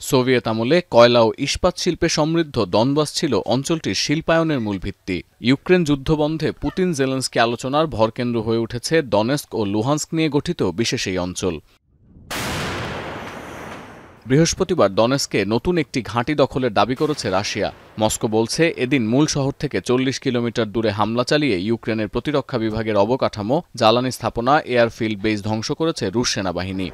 Soviet আমলে কয়লা ও ইস্পাত শিল্পে সমৃদ্ধ দনবাস ছিল অঞ্চলটির শিল্পায়নের মূল ভিত্তি। ইউক্রেন যুদ্ধবন্ধে পুতিন জেলেনস্কি আলোচনার ভরকেন্দ্র হয়ে উঠেছে দনেস্ক ও লুহান্স্ক নিয়ে গঠিত বিশেষ এই অঞ্চল। বৃহস্পতিবার দনেস্কে নতুন একটি ঘাঁটি দখলের দাবি করেছে রাশিয়া। মস্কো বলছে, এদিন মূল শহর থেকে 40 কিলোমিটার দূরে হামলা চালিয়ে ইউক্রেনের প্রতিরক্ষা বিভাগের অবকাঠামো, জ্বালানি স্থাপনা, এয়ারফিল্ড বেস ধ্বংস করেছে রুশ সেনাবাহিনী।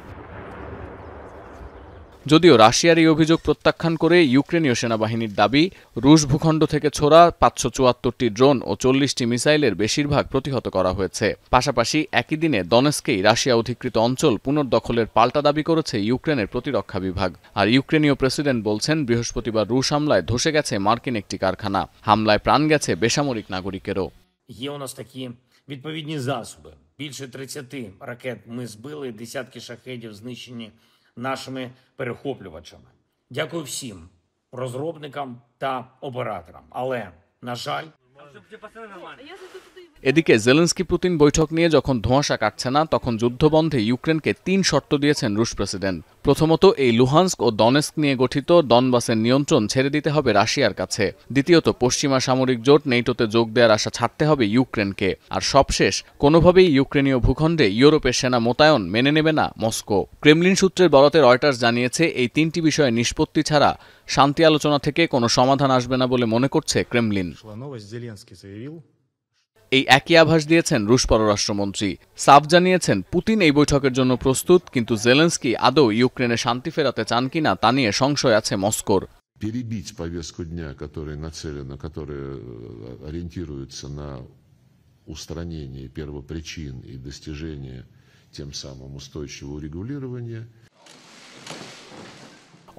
যদিও রাশিয়ার এই অভিযোগ প্রত্যাখ্যান করে ইউক্রেনীয় সেনাবাহিনীর দাবি, রুশ ভূখণ্ড থেকে ছোড়া 574টি ড্রোন ও 40টি মিসাইলের বেশিরভাগ প্রতিহত করা হয়েছে। পাশাপাশি একই দিনে দনেস্কেই রাশিয়া অধিকৃত অঞ্চল পুনর্দখলের পাল্টা দাবি করেছে ইউক্রেনের প্রতিরক্ষা বিভাগ। আর ইউক্রেনীয় প্রেসিডেন্ট বলছেন, বৃহস্পতিবার রুশ হামলায় ধসে গেছে মার্কিন একটি কারখানা। হামলায় প্রাণ গেছে বেসামরিক নাগরিকেরও। Відповідні засоби. Більше 30 ракет ми збили, десятки шахедів знищені нашими перехоплювачами. Дякую всім розробникам та операторам. Але, на жаль, এদিকে জেলেনস্কি পুতিন বৈঠক নিয়ে যখন ধোঁয়াশা কাটছে না, তখন যুদ্ধবন্ধে ইউক্রেনকে 3 শর্ত দিয়েছেন রুশ প্রেসিডেন্ট। প্রথমত, এই লুহান্স্ক ও দনেস্ক নিয়ে গঠিত ডনবাসের নিয়ন্ত্রণ ছেড়ে দিতে হবে রাশিয়ার কাছে। দ্বিতীয়ত, পশ্চিমা সামরিক জোট নেটোতে যোগ দেওয়ার আশা ছাড়তে হবে ইউক্রেনকে। আর সবশেষ, কোনোভাবেই ইউক্রেনীয় ভূখণ্ডে ইউরোপের সেনা মোতায়েন মেনে নেবে না মস্কো। ক্রেমলিন সূত্রের বরাতে রয়টার্স জানিয়েছে, এই 3টি বিষয়ে নিষ্পত্তি ছাড়া শান্তি আলোচনা থেকে কোনো সমাধান আসবে না বলে মনে করছে ক্রেমলিন। এই একই আভাস দিয়েছেন রুশ পররাষ্ট্রমন্ত্রী। সাফ জানিয়েছেন, পুতিন এই বৈঠকের জন্য প্রস্তুত, কিন্তু জেলেনস্কি আদৌ ইউক্রেনে শান্তি ফেরাতে চান কিনা তা নিয়ে সংশয় আছে মস্কোর। Перебить повестку дня, которая нацелена, которая ориентируется на устранение первопричин и достижение тем самым устойчивого урегулирования.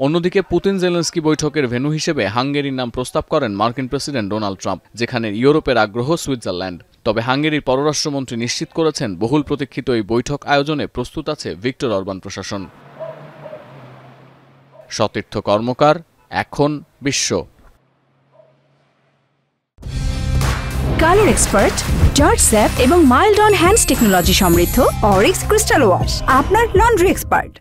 অন্যদিকে পুতিন জেলেনস্কি বৈঠকের ভেন্যু হিসেবে হাঙ্গেরির নাম প্রস্তাব করেন মার্কিন প্রেসিডেন্ট ডোনাল্ড ট্রাম্প, যেখানে ইউরোপের আগ্রহ সুইজারল্যান্ড। তবে হাঙ্গেরির পররাষ্ট্রমন্ত্রী নিশ্চিত করেছেন, বহুল প্রতীক্ষিত এই বৈঠক আয়োজনে প্রস্তুত আছে ভিক্টর অরবান প্রশাসন। সতীর্থ কর্মকার, এখন বিশ্ব। কালার এক্সপার্ট, জর্জ স্যাপ এবং মাইল্ড অন হ্যান্ডস টেকনোলজি সমৃদ্ধ অরিক্স ক্রিস্টাল ওয়াশ আপনার লন্ড্রি এক্সপার্ট।